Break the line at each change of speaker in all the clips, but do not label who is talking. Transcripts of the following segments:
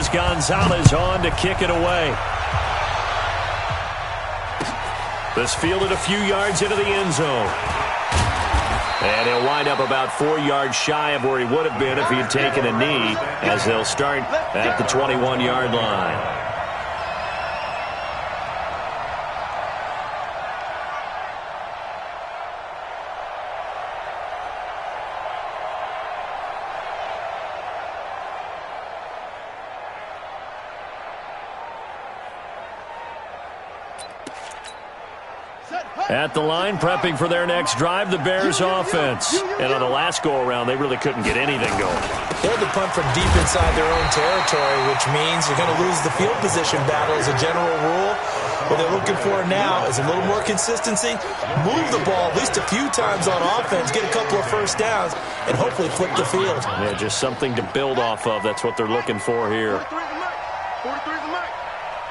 brings Gonzalez on to kick it away. This fielded a few yards into the end zone. And he'll wind up about 4 yards shy of where he would have been if he had taken a knee, as they'll start at the 21-yard line. At the line, prepping for their next drive, the Bears offense. And on the last go-around, they really couldn't get anything going.
They had to punt from deep inside their own territory, which means you're going to lose the field position battle as a general rule. What they're looking for now is a little more consistency, move the ball at least a few times on offense, get a couple of first downs, and hopefully flip the field.
Yeah, just something to build off of. That's what they're looking for here.
43's the mic.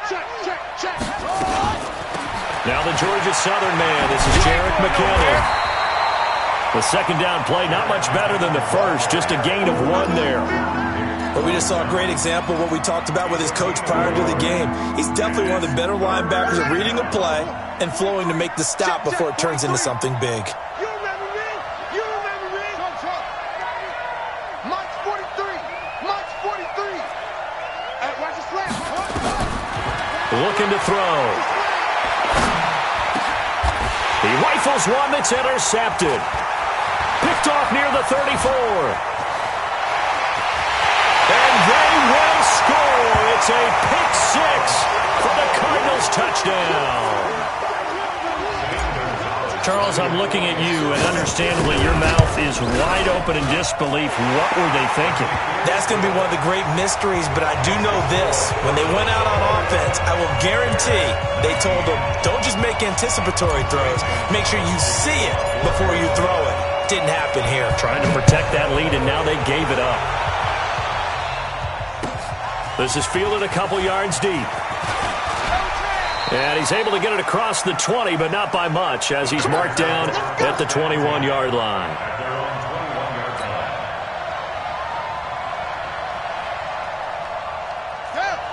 Check.
Now the Georgia Southern man. This is Jarek McKinnon. The second down play, not much better than the first. Just a gain of 1 there.
But we just saw a great example of what we talked about with his coach prior to the game. He's definitely one of the better linebackers at reading a play and flowing to make the stop before it turns into something big.
You remember me? Mike's 43. Watch the slant.
Looking to throw. He rifles one that's intercepted. Picked off near the 34. And they will score. It's a pick 6 for the Cardinals touchdown. Charles, I'm looking at you, and understandably your mouth is wide open in disbelief. What were they thinking?
That's going to be one of the great mysteries, but I do know this. When they went out on offense, I will guarantee they told them, don't just make anticipatory throws. Make sure you see it before you throw it. Didn't happen here.
Trying to protect that lead, and now they gave it up. This is fielded a couple yards deep. And he's able to get it across the 20, but not by much, as he's marked down at the 21-yard line.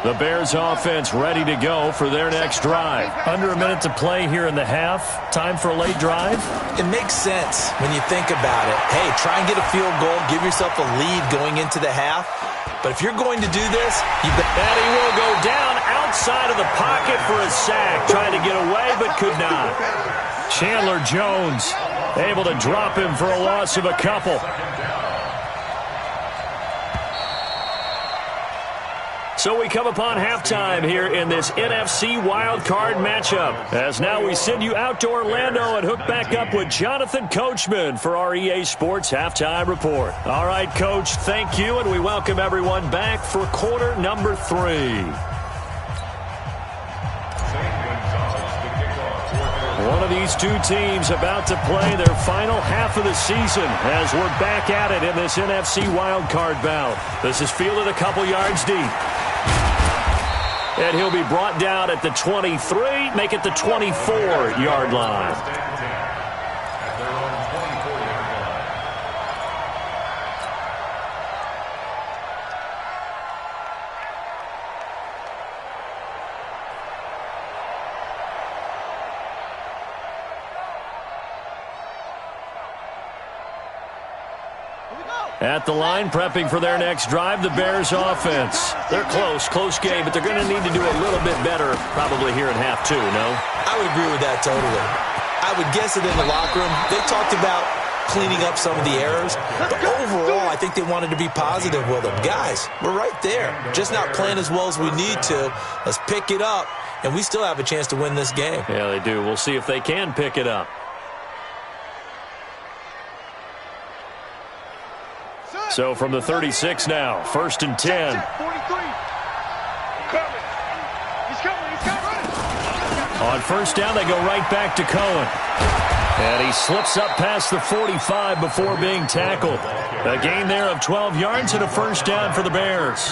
The Bears offense ready to go for their next drive. Under a minute to play here in the half. Time for a late drive?
It makes sense when you think about it. Hey, try and get a field goal, give yourself a lead going into the half. But if you're going to do this,
and he will go down outside of the pocket for a sack. Trying to get away, but could not. Chandler Jones able to drop him for a loss of a couple. So we come upon halftime here in this NFC wildcard matchup. As now we send you out to Orlando and hook back up with Jonathan Coachman for our EA Sports Halftime Report. All right, Coach, thank you, and we welcome everyone back for quarter number 3. One of these two teams about to play their final half of the season as we're back at it in this NFC wildcard bout. This is fielded a couple yards deep. And he'll be brought down at the 23, make it the 24-yard line. At the line, prepping for their next drive, the Bears offense. They're close game, but they're going to need to do a little bit better probably here in half 2, no?
I would agree with that totally. I would guess it in the locker room. They talked about cleaning up some of the errors, but overall, I think they wanted to be positive with them. Guys, we're right there. Just not playing as well as we need to. Let's pick it up, and we still have a chance to win this game.
Yeah, they do. We'll see if they can pick it up. So from the 36 now, 1st and 10.
43. He's coming.
On first down, they go right back to Cohen. And he slips up past the 45 before being tackled. A gain there of 12 yards and a first down for the Bears.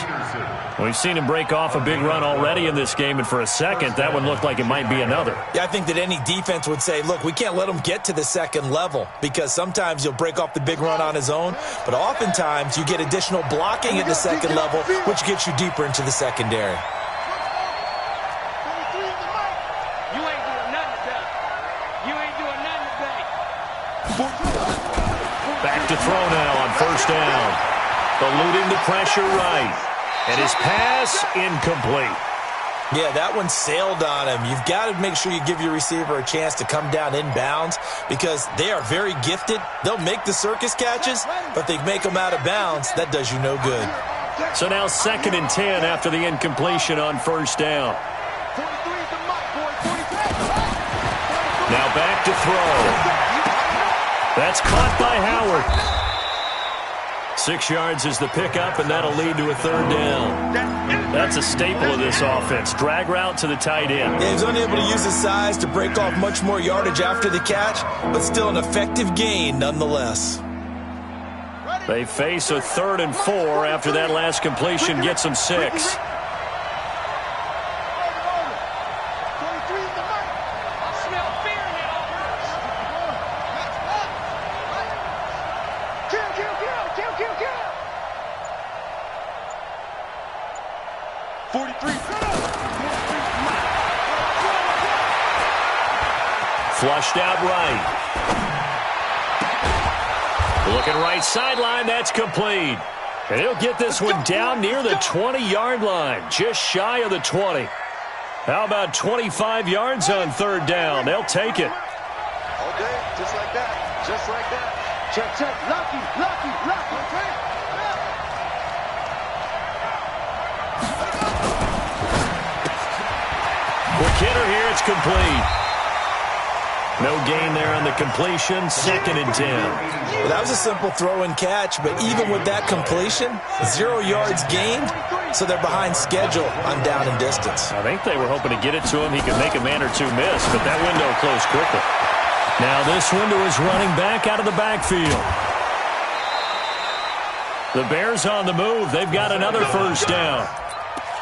We've seen him break off a big run already in this game, and for a second, that one looked like it might be another.
Yeah, I think that any defense would say, look, we can't let him get to the second level because sometimes he'll break off the big run on his own, but oftentimes you get additional blocking at the second level, which gets you deeper into the secondary.
Back to throw now on first down. Eluding the pressure right. And his pass incomplete.
Yeah, that one sailed on him. You've got to make sure you give your receiver a chance to come down inbounds because they are very gifted. They'll make the circus catches, but they make them out of bounds. That does you no good.
So now 2nd and 10 after the incompletion on first down. Now back to throw. That's caught by Howard. 6 yards is the pickup, and that'll lead to a third down. That's a staple of this offense. Drag route to the tight end.
Yeah, he's unable to use his size to break off much more yardage after the catch, but still an effective gain nonetheless.
They face a 3rd and 4 after that last completion gets them 6. Flushed out right. Looking right sideline, that's complete. And he'll get this one down near the 20-yard line, just shy of the 20. How about 25 yards on third down? They'll take it.
Okay, just like that. Just like that. Check, check. Lucky, lucky, lucky.
Quick hitter here, it's complete. No gain there on the completion, 2nd and 10.
Well, that was a simple throw and catch, but even with that completion, 0 yards gained, so they're behind schedule on down and distance.
I think they were hoping to get it to him. He could make a man or two miss, but that window closed quickly. Now this window is running back out of the backfield. The Bears on the move. They've got another first down.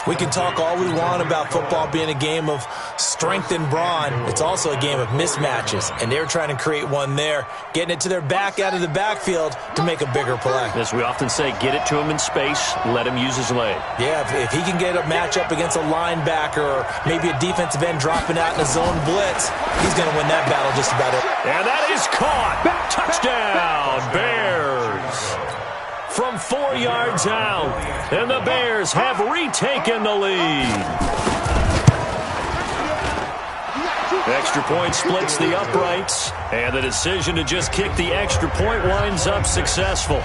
We can talk all we want about football being a game of strength and brawn. It's also a game of mismatches, and they're trying to create one there, getting it to their back out of the backfield to make a bigger play.
As we often say, get it to him in space, let him use his leg.
Yeah, if he can get a matchup against a linebacker or maybe a defensive end dropping out in a zone blitz, he's going to win that battle just about it.
And that is caught. Touchdown, Bears. From 4 yards out, and the Bears have retaken the lead. Extra point splits the uprights, and the decision to just kick the extra point winds up successful.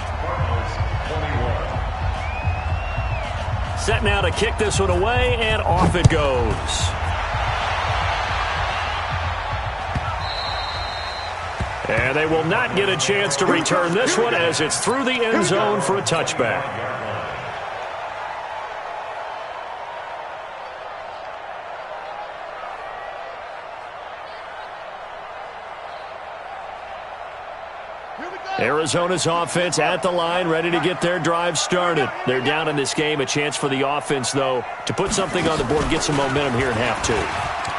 Set now to kick this one away, and off it goes. And they will not get a chance to return this one as it's through the end zone for a touchback. Arizona's offense at the line, ready to get their drive started. They're down in this game. A chance for the offense, though, to put something on the board, get some momentum here in half 2.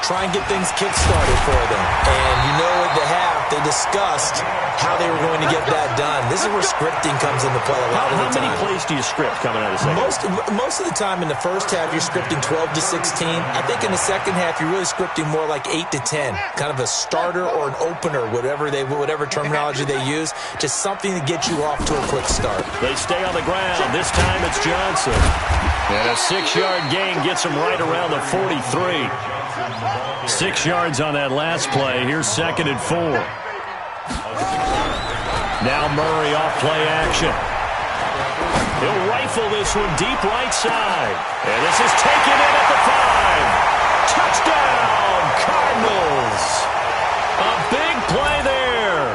Try and get things kick-started for them. And you know at the half, they discussed how they were going to get that done. This is where scripting comes into play a lot of the time.
How many plays do you script coming out of the second?
Most of the time in the first half, you're scripting 12 to 16. I think in the second half, you're really scripting more like 8 to 10. Kind of a starter or an opener, whatever terminology they use. Just something to get you off to a quick start.
They stay on the ground. This time it's Johnson. And a 6-yard gain gets him right around the 43. 6 yards on that last play. Here's 2nd and 4. Now Murray off play action. He'll rifle this one deep right side. And this is taken in at the 5. Touchdown, Cardinals. A big play there.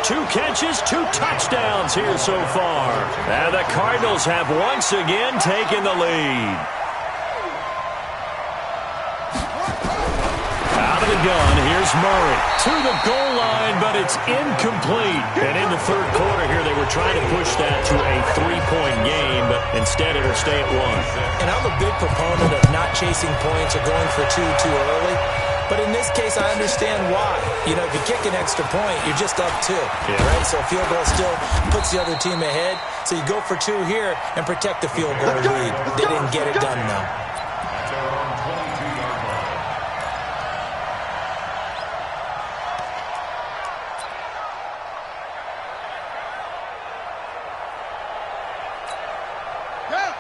2 catches, 2 touchdowns here so far. And the Cardinals have once again taken the lead. Out of the gun, here's Here's Murray to the goal line, but it's incomplete. And in the third quarter here, they were trying to push that to a 3-point game, but instead it'll stay at 1.
And I'm a big proponent of not chasing points or going for two too early. But in this case, I understand why. You know, if you kick an extra point, you're just up 2, right? So a field goal still puts the other team ahead. So you go for 2 here and protect the field goal lead. They didn't get it done, though.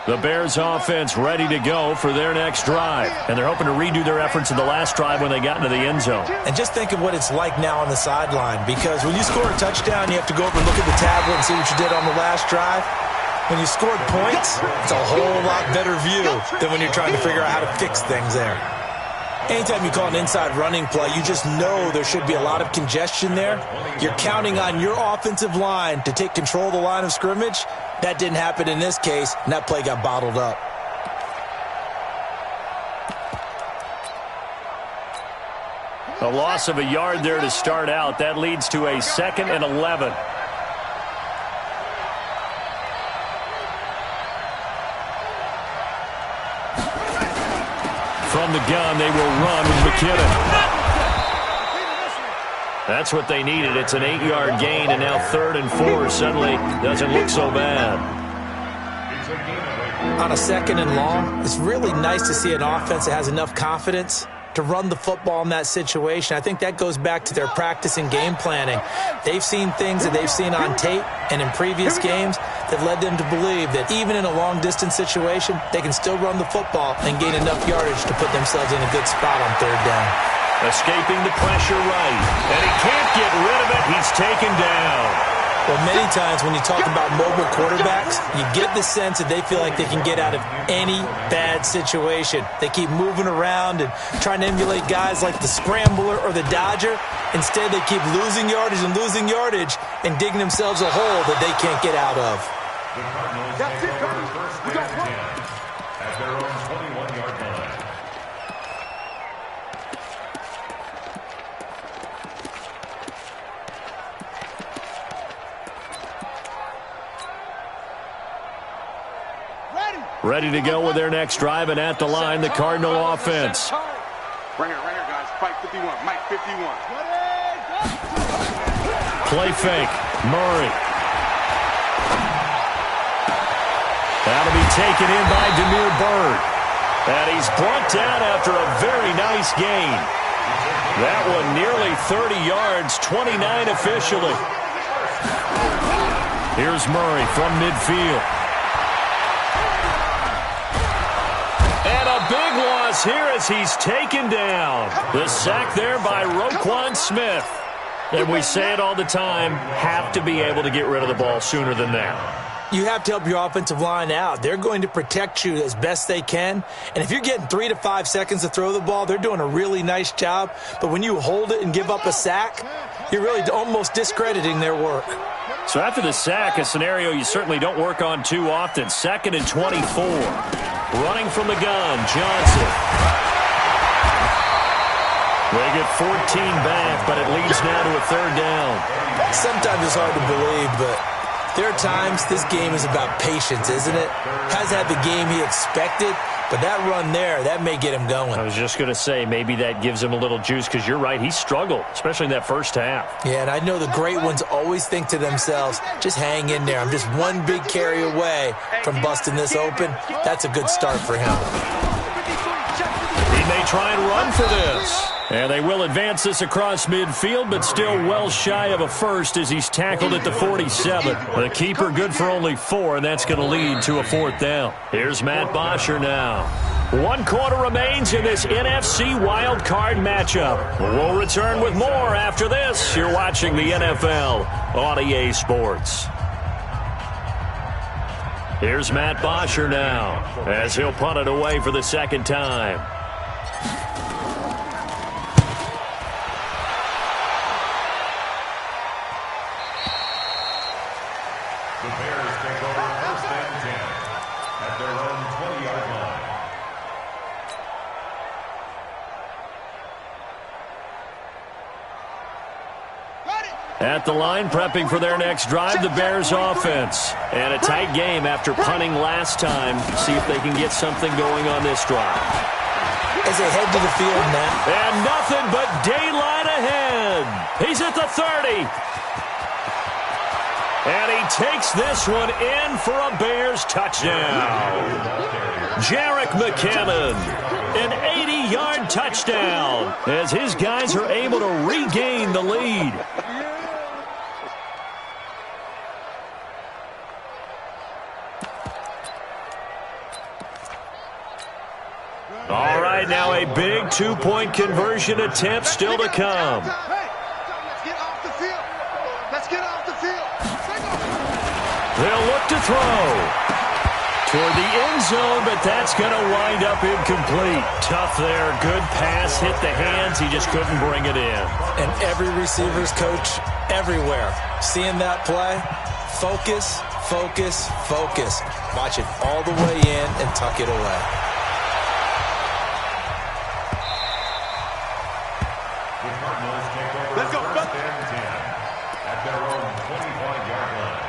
The Bears offense ready to go for their next drive. And they're hoping to redo their efforts in the last drive when they got into the end zone.
And just think of what it's like now on the sideline, because when you score a touchdown, you have to go over and look at the tablet and see what you did on the last drive. When you scored points, it's a whole lot better view than when you're trying to figure out how to fix things there. Anytime you call an inside running play, you just know there should be a lot of congestion there. You're counting on your offensive line to take control of the line of scrimmage. That didn't happen in this case, and that play got bottled up.
A loss of a yard there to start out. That leads to a 2nd and 11. From the gun, they will run with McKinnon. That's what they needed. It's an 8-yard gain, and now 3rd and 4 suddenly doesn't look so bad.
On a 2nd and long, it's really nice to see an offense that has enough confidence to run the football in that situation. I think that goes back to their practice and game planning. They've seen things that they've seen on tape and in previous games that led them to believe that even in a long-distance situation, they can still run the football and gain enough yardage to put themselves in a good spot on 3rd down.
Escaping the pressure right, and he can't get rid of it. He's taken down.
Well, many times when you talk about mobile quarterbacks, you get the sense that they feel like they can get out of any bad situation. They keep moving around and trying to emulate guys like the scrambler or the dodger. Instead, they keep losing yardage and digging themselves a hole that they can't get out of.
That's it, buddy. We got 1.
At their own 21-yard line.
Ready to go with their next drive, and at the line, the Cardinal offense.
Right here, guys. Fight 51. Mike 51.
Play fake. Murray. That'll be taken in by Demir Bird. And he's brought down after a very nice gain. That one nearly 30 yards, 29 officially. Here's Murray from midfield. And a big loss here as he's taken down. The sack there by Roquan Smith. And we say it all the time, have to be able to get rid of the ball sooner than that.
You have to help your offensive line out. They're going to protect you as best they can. And if you're getting 3 to 5 seconds to throw the ball, they're doing a really nice job. But when you hold it and give up a sack, you're really almost discrediting their work.
So after the sack, a scenario you certainly don't work on too often. 2nd and 24. Running from the gun, Johnson. They get 14 back, but it leads now to a 3rd down.
Sometimes it's hard to believe, but there are times this game is about patience, isn't it? Has had the game he expected, but that run there, that may get him going.
I was just going to say, maybe that gives him a little juice, because you're right, he struggled, especially in that first half.
Yeah, and I know the great ones always think to themselves, just hang in there. I'm just one big carry away from busting this open. That's a good start for him.
He may try and run for this. And they will advance this across midfield, but still well shy of a first as he's tackled at the 47. The keeper good for only 4, and that's going to lead to a 4th down. Here's Matt Bosher now. 1 quarter remains in this NFC Wild Card matchup. We'll return with more after this. You're watching the NFL on EA Sports. Here's Matt Bosher now as he'll punt it away for the 2nd time.
The Bears take over 1st and 10 at their own 20-yard line.
At the line, prepping for their next drive, the Bears offense. And a tight game after punting last time. See if they can get something going on this drive.
As they head to the field now.
And nothing but daylight ahead. He's at the 30. And he takes this one in for a Bears touchdown. Jerick McKinnon, an 80-yard touchdown as his guys are able to regain the lead. All right, now a big two-point conversion attempt still to come.
Let's get off the field. Let's get off the field.
They'll look to throw toward the end zone, but that's going to wind up incomplete. Tough there. Good pass. Hit the hands. He just couldn't bring it in.
And every receiver's coach everywhere. Seeing that play, focus, focus, focus. Watch it all the way in and tuck it away.
Let's go.
First and 10 at their own 25-yard line.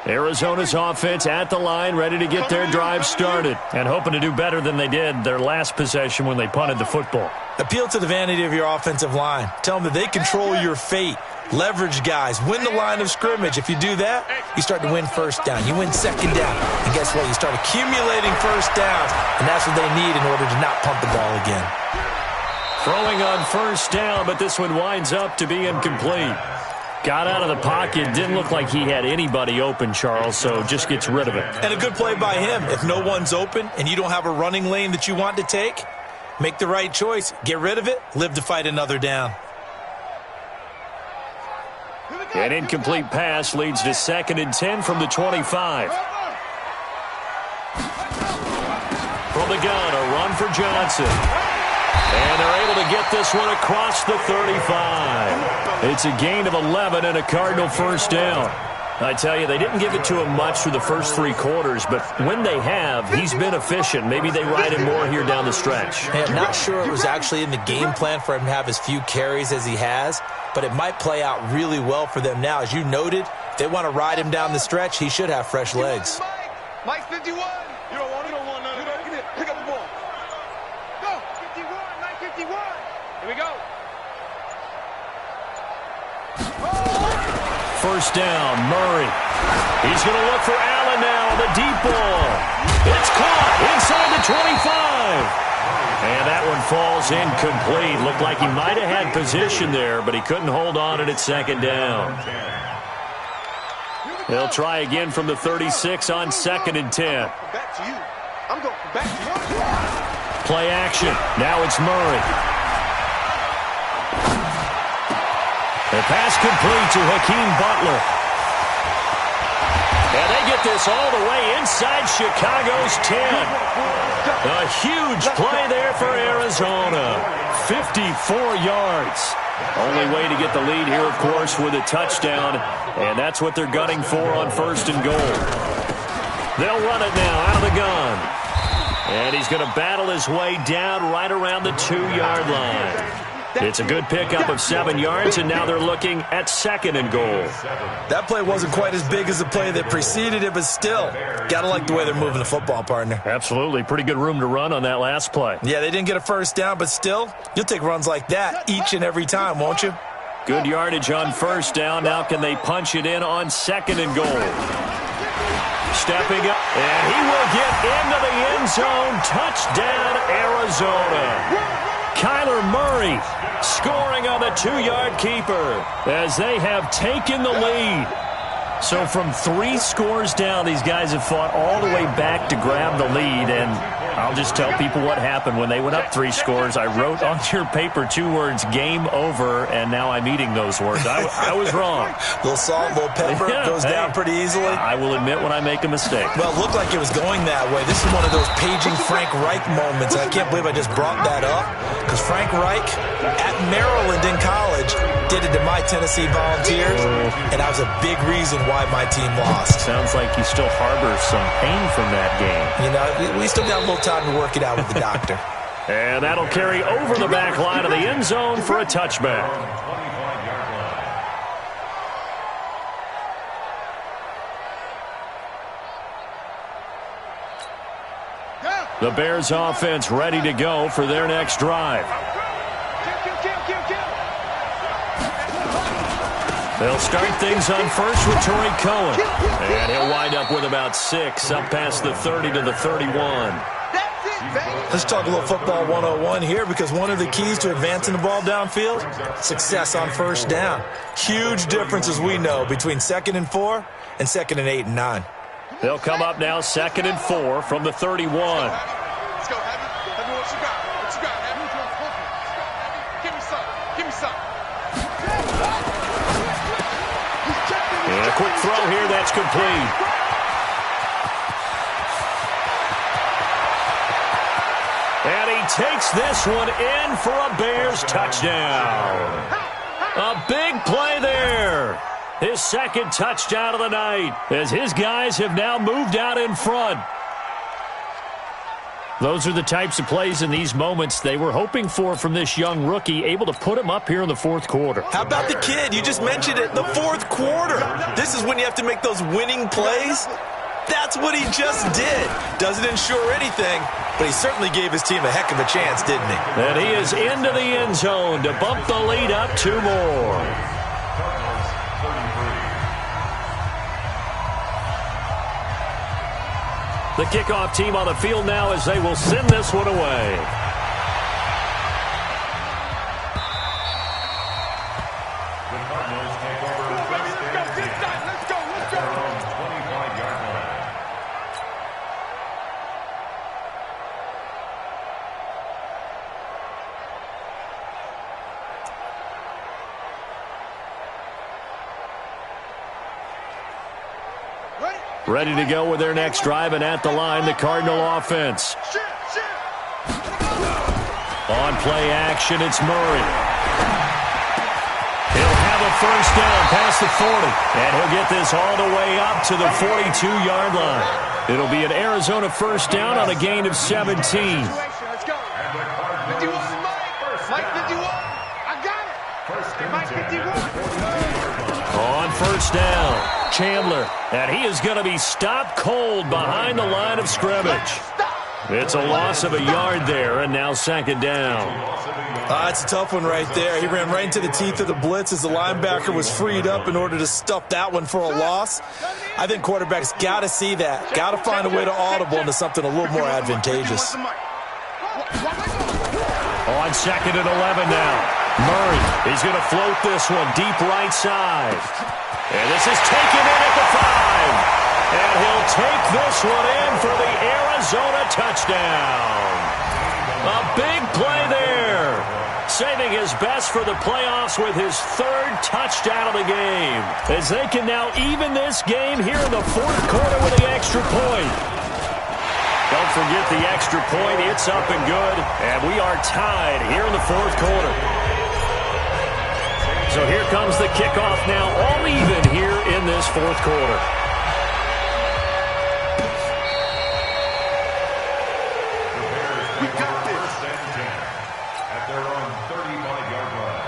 Arizona's offense at the line, ready to get their drive started and hoping to do better than they did their last possession when they punted the football.
Appeal to the vanity of your offensive line. Tell them that they control your fate. Leverage guys. Win the line of scrimmage. If you do that, you start to win first down. You win second down. And guess what? You start accumulating first downs. And that's what they need in order to not punt the ball again.
Throwing on first down, but this one winds up to be incomplete. Got out of the pocket. Didn't look like he had anybody open, Charles, so just gets rid of it.
And a good play by him. If no one's open and you don't have a running lane that you want to take, make the right choice. Get rid of it. Live to fight another down.
An incomplete pass leads to 2nd and 10 from the 25. From the gun, a run for Johnson. And they're able to get this one across the 35. It's a gain of 11 and a Cardinal first down. I tell you, they didn't give it to him much through the first 3 quarters, but when they have, he's been efficient. Maybe they ride him more here down the stretch.
Hey, I'm not sure it was actually in the game plan for him to have as few carries as he has, but it might play out really well for them now. As you noted, if they want to ride him down the stretch, he should have fresh legs.
Mike 51. You don't want none. Pick up the ball. Go. 51, Mike 51. Here we go.
First down, Murray. He's going to look for Allen now on the deep ball. It's caught inside the 25. And that one falls incomplete. Looked like he might have had position there, but he couldn't hold on at 2nd down. They'll try again from the 36 on 2nd and 10.
Back to you. I'm going back to you.
Play action. Now it's Murray. The pass complete to Hakeem Butler. And they get this all the way inside Chicago's 10. A huge play there for Arizona. 54 yards. Only way to get the lead here, of course, with a touchdown. And that's what they're gunning for on 1st and goal. They'll run it now out of the gun. And he's going to battle his way down right around the 2-yard line. It's a good pickup of 7 yards, and now they're looking at 2nd and goal.
That play wasn't quite as big as the play that preceded it, but still, got to like the way they're moving the football, partner.
Absolutely. Pretty good room to run on that last play.
Yeah, they didn't get a first down, but still, you'll take runs like that each and every time, won't you?
Good yardage on first down. Now can they punch it in on 2nd and goal? Stepping up, and he will get into the end zone. Touchdown, Arizona. Kyler Murray scoring on the 2-yard keeper as they have taken the lead. So from 3 scores down, these guys have fought all the way back to grab the lead, and I'll just tell people what happened when they went up 3 scores. I wrote on your paper 2 words, game over, and now I'm eating those words. I was wrong.
Little salt, little pepper, goes down pretty easily.
I will admit when I make a mistake.
Well, it looked like it was going that way. This is one of those paging Frank Reich moments. I can't believe I just brought that up, because Frank Reich at Maryland in college did it to my Tennessee Volunteers, and that was a big reason why my team lost.
Sounds like you still harbor some pain from that game.
You know, we still got a little time to work it out with the doctor.
And that'll carry over the back line of the end zone for a touchback. The Bears offense ready to go for their next drive. They'll start things on first with Torrey Cohen. And he'll wind up with about 6 up past the 30 to the 31.
Let's talk a little football 101 here, because one of the keys to advancing the ball downfield, success on first down. Huge difference, as we know, between 2nd and 4 and 2nd and 8 and 9.
They'll come up now 2nd and 4 from the 31.
Let's go, Heavy. Heavy, what you got? What you got, Heavy? Give me some. Give me some.
And a quick throw here, that's complete. And he takes this one in for a Bears touchdown. A big play there. His 2nd touchdown of the night, as his guys have now moved out in front. Those are the types of plays in these moments they were hoping for from this young rookie, able to put him up here in the 4th quarter.
How about the kid? You just mentioned it, the 4th quarter. This is when you have to make those winning plays. That's what he just did. Doesn't ensure anything, but he certainly gave his team a heck of a chance, didn't he?
And he is into the end zone to bump the lead up 2 more. The kickoff team on the field now as they will send this one away.
The Cardinals take over first and 10 at their own 25-yard line.
Ready to go with their next drive, and at the line, the Cardinal offense. On play action, it's Murray. He'll have a first down past the 40, and he'll get this all the way up to the 42-yard line. It'll be an Arizona first down on a gain of 17.
Let's go. 51, Mike 51. I got it. Mike 51.
On first down, Chandler, and he is going to be stopped cold behind the line of scrimmage. It's a loss of a yard there, and now 2nd down.
It's a tough one right there. He ran right into the teeth of the blitz as the linebacker was freed up in order to stuff that one for a loss. I think quarterbacks got to see that. Got to find a way to audible into something a little more advantageous.
On 2nd and 11 now. Murray, he's going to float this one deep right side. And this is taken in at the 5. And he'll take this one in for the Arizona touchdown. A big play there. Saving his best for the playoffs with his 3rd touchdown of the game. As they can now even this game here in the 4th quarter with the extra point. Don't forget the extra point. It's up and good. And we are tied here in the 4th quarter. So here comes the kickoff now, all even here in this 4th quarter.
The Bears take over first and 10 at their own 35-yard line.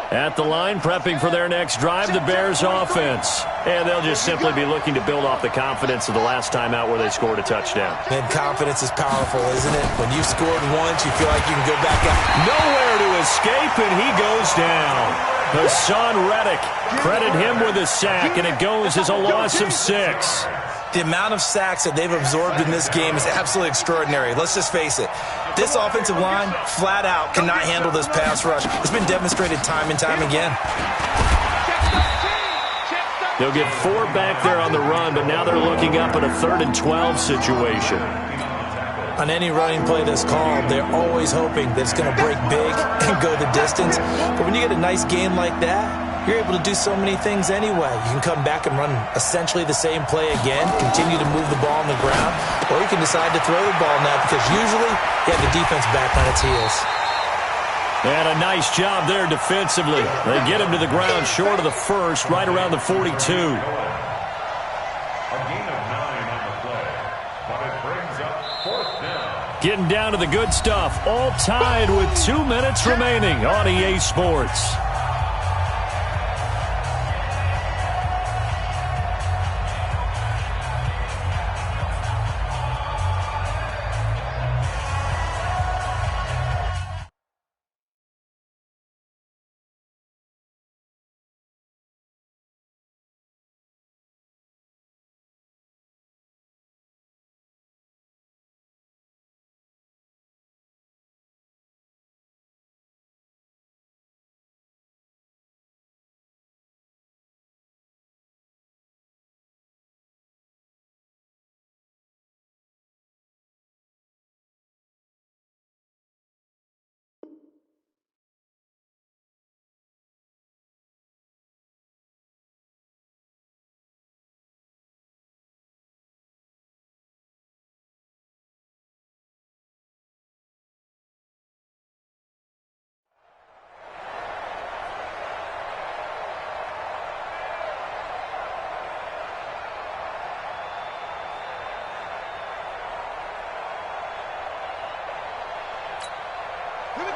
At the line, prepping for their next drive, the Bears offense. And they'll just simply be looking to build off the confidence of the last time out where they scored a touchdown.
And confidence is powerful, isn't it? When you've scored once, you feel like you can go back out.
Nowhere to escape, and he goes down. Hassan Reddick, credit him with a sack, and it goes as a loss of 6.
The amount of sacks that they've absorbed in this game is absolutely extraordinary. Let's just face it. This offensive line, flat out, cannot handle this pass rush. It's been demonstrated time and time again.
They'll get 4 back there on the run, but now they're looking up at a 3rd and 12 situation.
On any running play that's called, they're always hoping that it's going to break big and go the distance. But when you get a nice game like that, you're able to do so many things anyway. You can come back and run essentially the same play again, continue to move the ball on the ground, or you can decide to throw the ball now because usually you have the defense back on its heels.
And a nice job there defensively. They get him to the ground short of the first, right around the 42.
A gain of 9 on the play, but it brings up 4th down.
Getting down to the good stuff, all tied with 2 minutes remaining on EA Sports.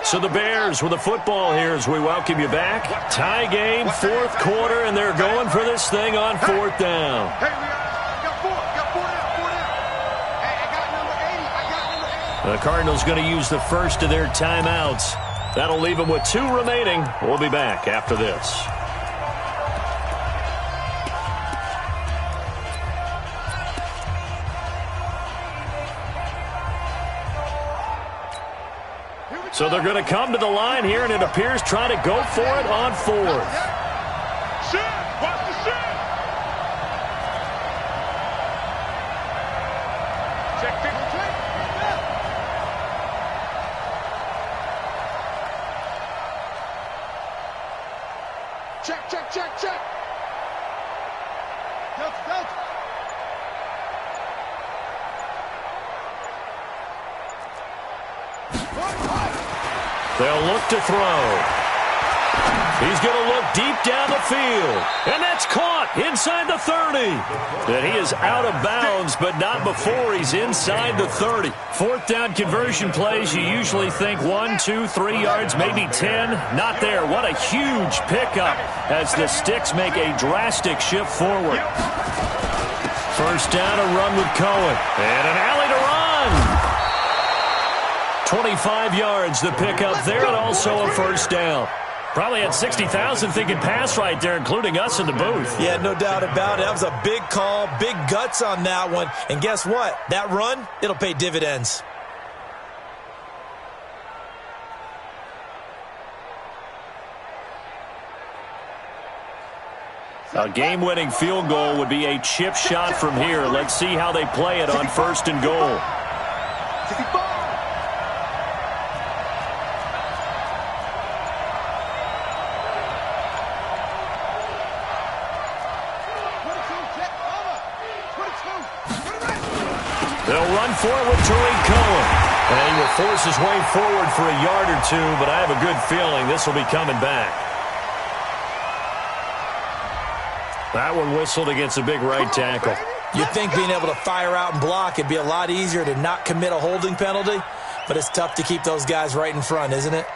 So the Bears with the football here as we welcome you back. Tie game, 4th quarter, and they're going for this thing on 4th down.
Hey, we got 4 down. Hey, I got number 80.
The Cardinals going to use the first of their timeouts. That'll leave them with 2 remaining. We'll be back after this. So they're going to come to the line here, and it appears try to go for it on 4th.
Shit! Watch the shit! Check. Check. Delta.
They'll look to throw. He's going to look deep down the field. And that's caught inside the 30. And he is out of bounds, but not before he's inside the 30. 4th down conversion plays, you usually think 1, 2, 3 yards, maybe 10. Not there. What a huge pickup as the Sticks make a drastic shift forward. First down, a run with Cohen. And an alley to run. 25 yards, the pickup there, and also a first down. Probably had 60,000 thinking pass right there, including us in the booth.
Yeah, no doubt about it. That was a big call, big guts on that one. And guess what? That run, it'll pay dividends.
A game-winning field goal would be a chip shot from here. Let's see how they play it on 1st and goal. They'll run for it with Tariq Cohen. And he will force his way forward for a yard or 2, but I have a good feeling this will be coming back. That one whistled against a big right tackle.
You'd think being able to fire out and block it'd be a lot easier to not commit a holding penalty, but it's tough to keep those guys right in front, isn't it?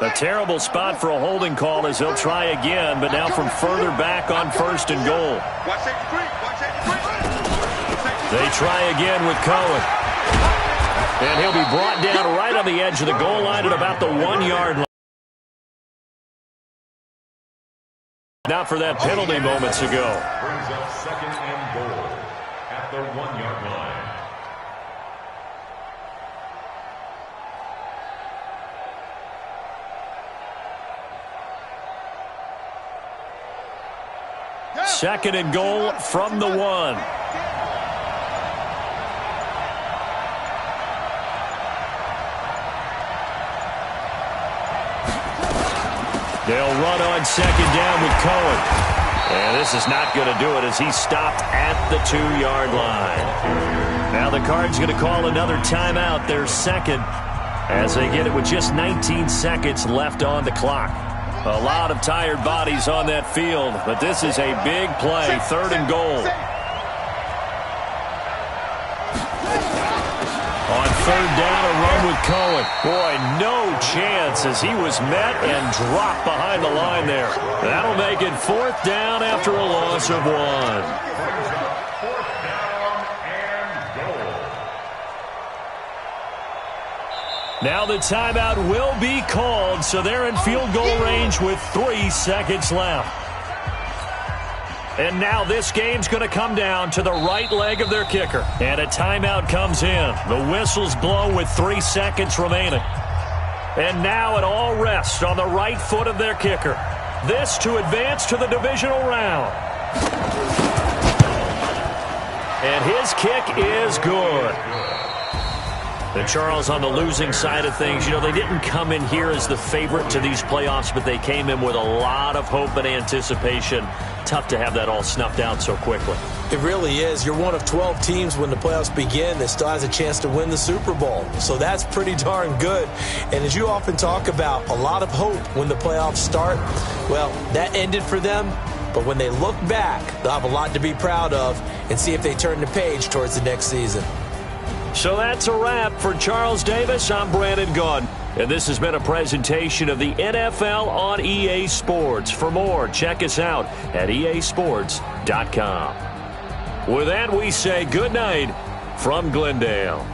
A terrible spot for a holding call as they'll try again, but now from further back on 1st and goal. They try again with Cohen. And he'll be brought down right on the edge of the goal line at about the 1-yard line. Not for that penalty moments ago.
Brings up second and goal at the 1-yard line.
Second and goal from the 1. They'll run on second down with Cohen. And this is not going to do it as he's stopped at the 2-yard line. Now the Cards going to call another timeout, their second, as they get it with just 19 seconds left on the clock. A lot of tired bodies on that field, but this is a big play, third and goal. On third down, a run with Cohen. Boy, no chance as he was met and dropped behind the line there. That'll make it fourth down after a loss of 1.
Fourth down and goal.
Now the timeout will be called, so they're in field goal range with 3 seconds left. And now this game's going to come down to the right leg of their kicker. And a timeout comes in. The whistle's blown with 3 seconds remaining. And now it all rests on the right foot of their kicker. This to advance to the divisional round. And his kick is good. And Charles, on the losing side of things, you know, they didn't come in here as the favorite to these playoffs, but they came in with a lot of hope and anticipation. Tough to have that all snuffed out so quickly.
It really is. You're one of 12 teams when the playoffs begin that still has a chance to win the Super Bowl. So that's pretty darn good. And as you often talk about, a lot of hope when the playoffs start. Well, that ended for them. But when they look back, they'll have a lot to be proud of and see if they turn the page towards the next season.
So that's a wrap for Charles Davis. I'm Brandon Gaudin. And this has been a presentation of the NFL on EA Sports. For more, check us out at easports.com. With that, we say good night from Glendale.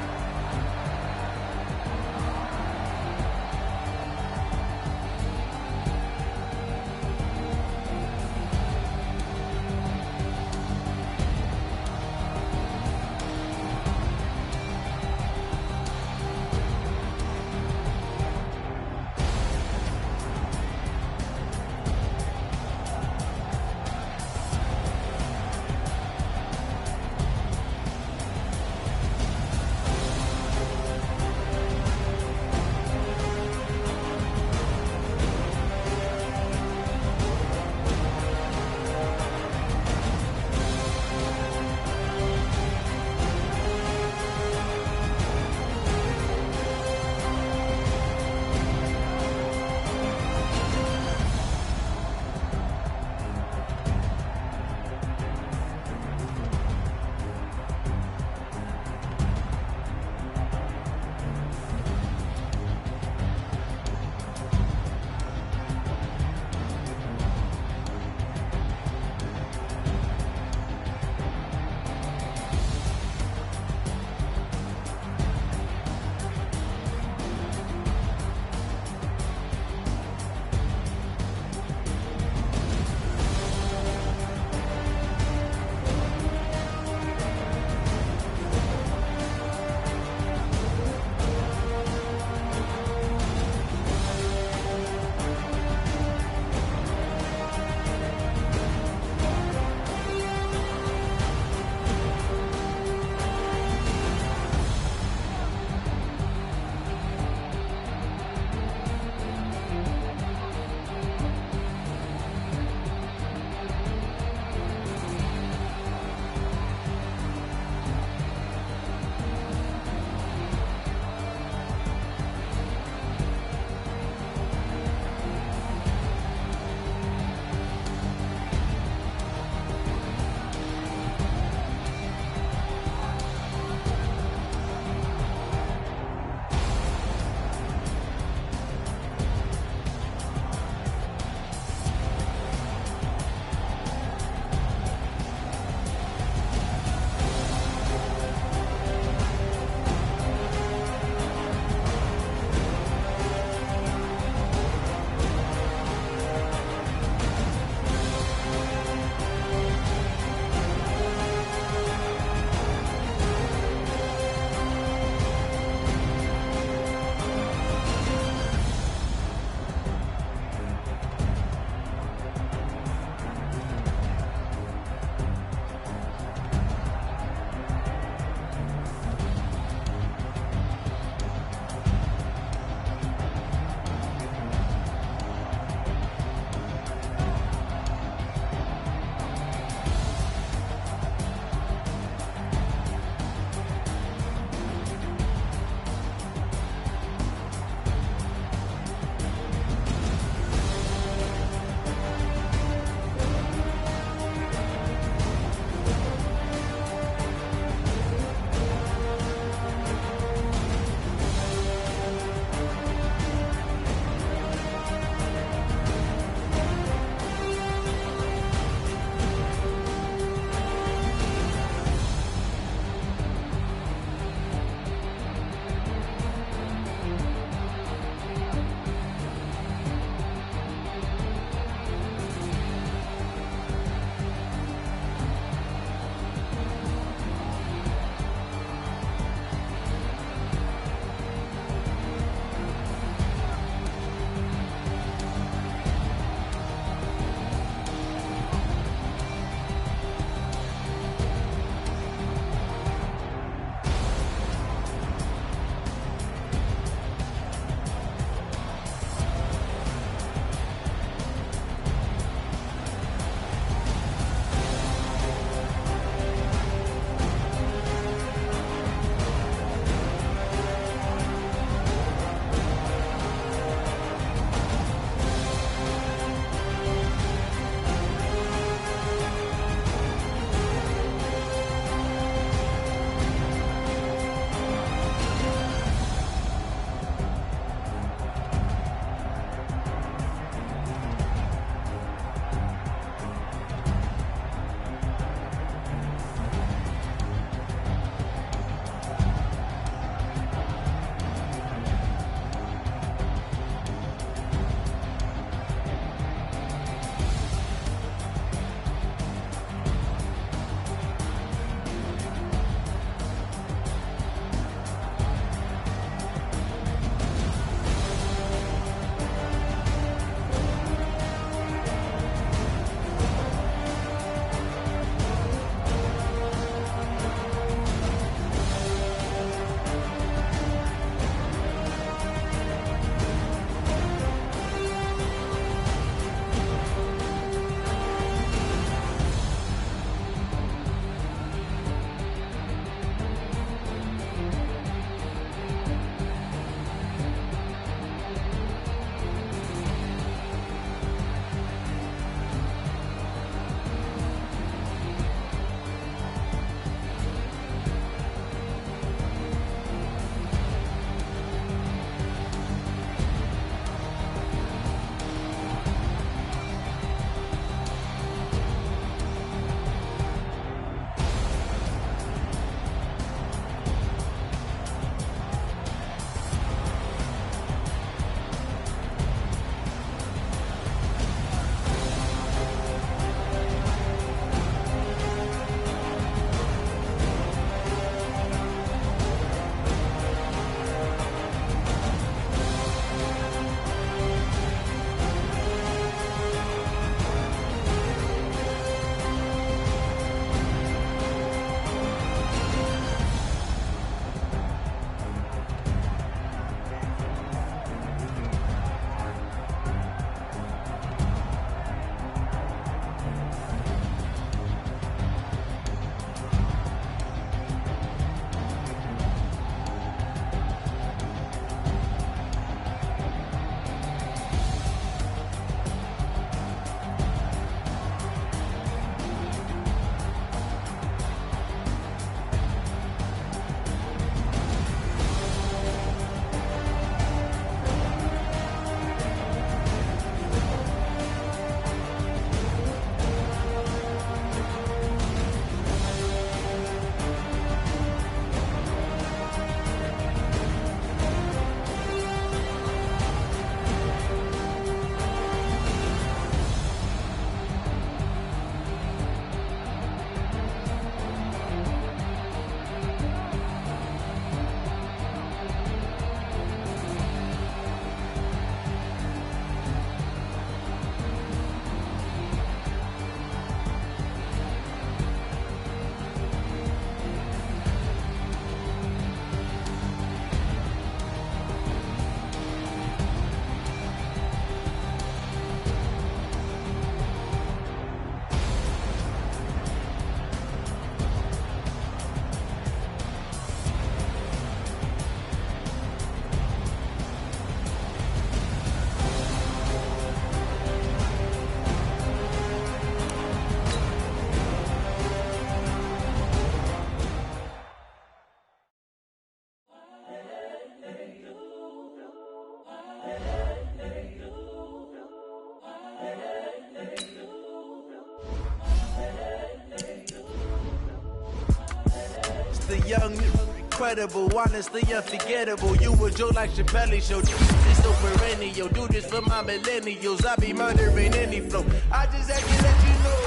young, incredible, honestly unforgettable. You a joke like Chappelle Show. This so perennial. Do this for my millennials. I be murdering any flow. I just had to let you know.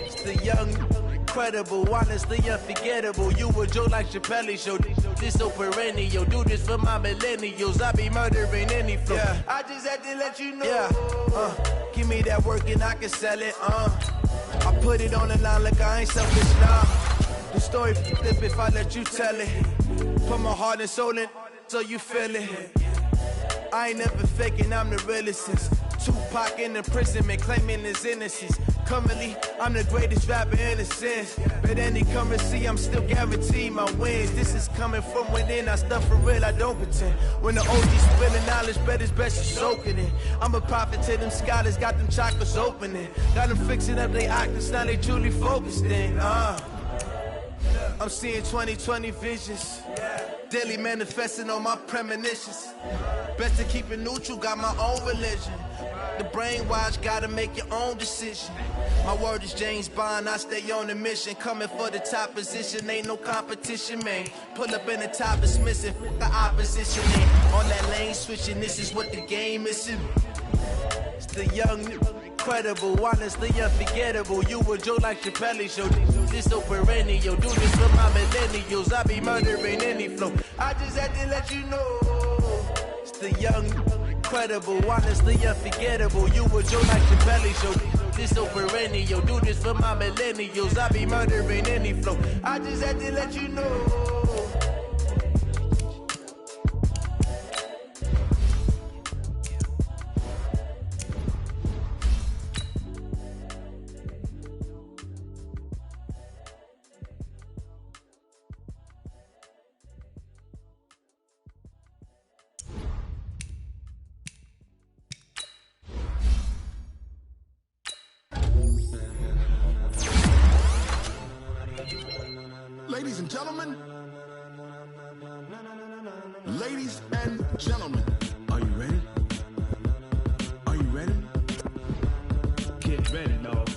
It's the young, incredible, honestly unforgettable. You a joke like Chappelle Show. This so perennial. Do this for my millennials. I be murdering any flow. Yeah. I just had to let you know. Yeah. Give me that work and I can sell it. I put it on the line like I ain't selfish now. The story flip if I let you tell it. Put my heart and soul in so you feel it. I ain't never faking, I'm the realest since Tupac in imprisonment, claiming his innocence. Currently, I'm the greatest rapper in a sense. But any currency, I'm still guaranteed my wins. This is coming from within, I stuff for real, I don't pretend. When the OG's spilling knowledge, bet it's best you soaking it. I'm a prophet to them scholars, got them chakras opening. Got them fixing up they octaves, now they truly focused in. I'm seeing 2020 visions. Daily manifesting on my premonitions. Best to keep it neutral, got my own religion. The brainwash, gotta make your own decision. My word is James Bond, I stay on a mission. Coming for the top position, ain't no competition, man. Pull up in the top, is missing, the opposition ain't. On that lane switching, this is what the game is. It's the young, incredible, honestly unforgettable. You a joke like Chappelle Show. This so perennial. Do this for my millennials. I be murdering any flow. I just had to let you know. It's the young, incredible, honestly unforgettable. You a joke like Chappelle Show. This so perennial. Do this for my millennials. I be murdering any flow. I just had to let you know.
Ladies and gentlemen, ladies and gentlemen, are you ready? Are you ready?
Get ready, dog.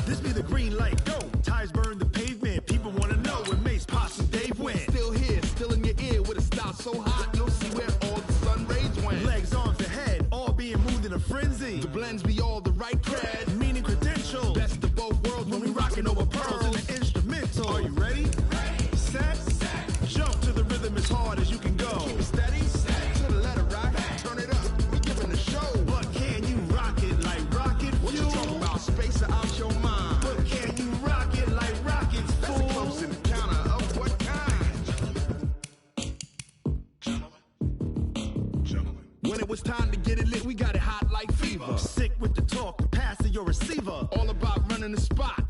This be the green light, go. Tires burn the pavement. People wanna know where Mace, Pops, and Dave went. Still here, still in your ear with a style so hot, you'll see where all the sun rays went. Legs, arms, and head, all being moved in a frenzy. The blends be all the right cred, meaning credentials. Best of both worlds when we rockin' over pearls in the instrumental. Are you ready? Set, jump to the rhythm as hard as you can go. Keep it steady, to the letter rock, turn it up. We giving the show. But can you rock it like rocket fuel? What you talking about? Space or out your mind? But can you rock it like rockets, fool? That's a close encounter of what kind? Gentlemen. When it was time to get it lit, we got it hot like fever. Sick with the talk, the pass of your receiver. All about running the spot.